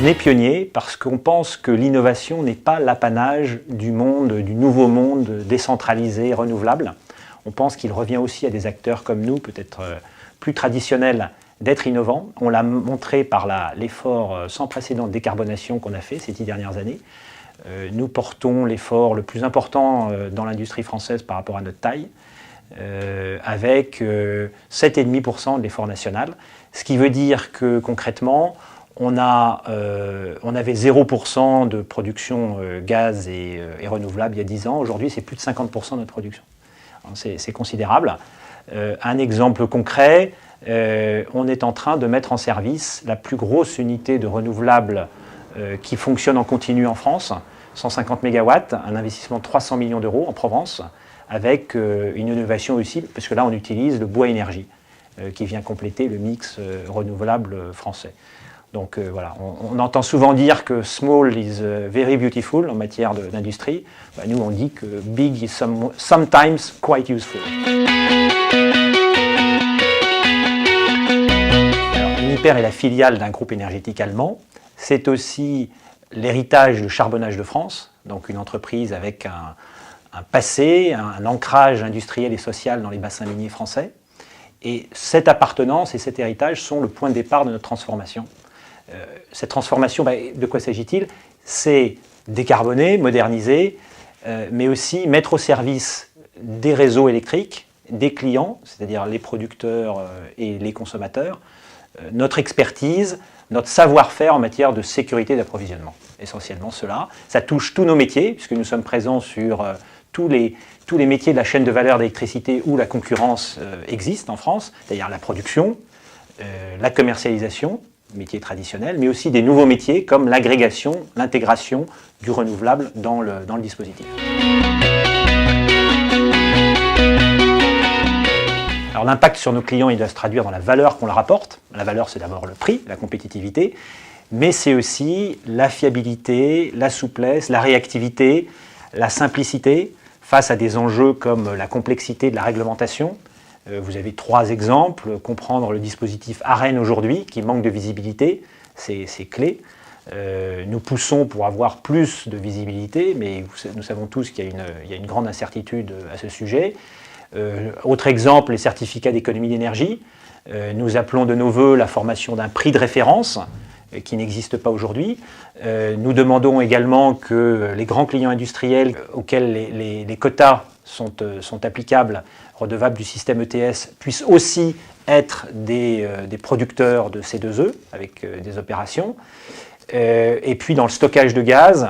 On est pionnier parce qu'on pense que l'innovation n'est pas l'apanage du nouveau monde décentralisé, renouvelable. On pense qu'il revient aussi à des acteurs comme nous, peut-être plus traditionnels, d'être innovants. On l'a montré par l'effort sans précédent de décarbonation qu'on a fait ces 10 dernières années. Nous portons l'effort le plus important dans l'industrie française par rapport à notre taille, avec 7,5% de l'effort national. Ce qui veut dire que concrètement, on avait 0% de production gaz et renouvelable il y a 10 ans. Aujourd'hui, c'est plus de 50% de notre production. C'est considérable. Un exemple concret, on est en train de mettre en service la plus grosse unité de renouvelable qui fonctionne en continu en France, 150 MW, un investissement de 300 millions d'euros en Provence, avec une innovation aussi, parce que là on utilise le bois énergie, qui vient compléter le mix renouvelable français. Donc voilà, on entend souvent dire que small is very beautiful en matière d'industrie. Nous on dit que big is sometimes quite useful. Alors, Uniper est la filiale d'un groupe énergétique allemand. C'est aussi l'héritage de Charbonnages de France, donc une entreprise avec un passé, un ancrage industriel et social dans les bassins miniers français. Et cette appartenance et cet héritage sont le point de départ de notre transformation. Cette transformation, de quoi s'agit-il? C'est décarboner, moderniser, mais aussi mettre au service des réseaux électriques, des clients, c'est-à-dire les producteurs et les consommateurs, notre expertise, notre savoir-faire en matière de sécurité d'approvisionnement. Essentiellement cela. Ça touche tous nos métiers, puisque nous sommes présents sur tous les métiers de la chaîne de valeur d'électricité où la concurrence existe en France, c'est-à-dire la production, la commercialisation, métiers traditionnels, mais aussi des nouveaux métiers comme l'agrégation, l'intégration du renouvelable dans le dispositif. Alors l'impact sur nos clients, il doit se traduire dans la valeur qu'on leur apporte. La valeur, c'est d'abord le prix, la compétitivité, mais c'est aussi la fiabilité, la souplesse, la réactivité, la simplicité face à des enjeux comme la complexité de la réglementation. Vous avez 3 exemples. Comprendre le dispositif ARENH aujourd'hui, qui manque de visibilité, c'est clé. Nous poussons pour avoir plus de visibilité, mais nous savons tous qu'il y a une grande incertitude à ce sujet. Autre exemple, les certificats d'économie d'énergie. Nous appelons de nos voeux la formation d'un prix de référence qui n'existe pas aujourd'hui. Nous demandons également que les grands clients industriels auxquels les quotas sont applicables, redevables du système ETS, puissent aussi être des producteurs de C2E avec des opérations. Et puis dans le stockage de gaz,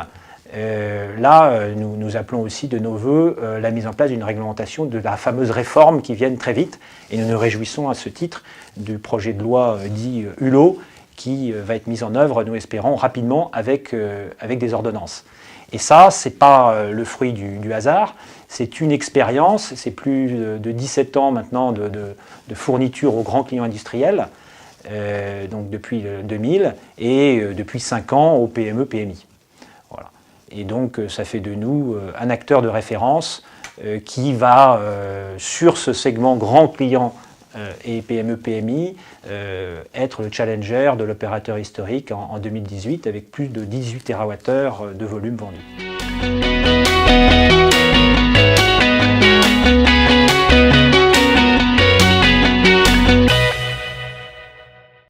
nous appelons aussi de nos voeux la mise en place d'une réglementation de la fameuse réforme qui vient très vite. Et nous nous réjouissons à ce titre du projet de loi dit Hulot qui va être mis en œuvre, nous espérons, rapidement avec des ordonnances. Et ça, ce n'est pas le fruit du hasard, c'est une expérience, c'est plus de 17 ans maintenant de fourniture aux grands clients industriels, donc depuis 2000, et depuis 5 ans aux PME, PMI. Voilà. Et donc ça fait de nous un acteur de référence qui va, sur ce segment grand client et PME, PMI, être le challenger de l'opérateur historique en 2018 avec plus de 18 TWh de volume vendu.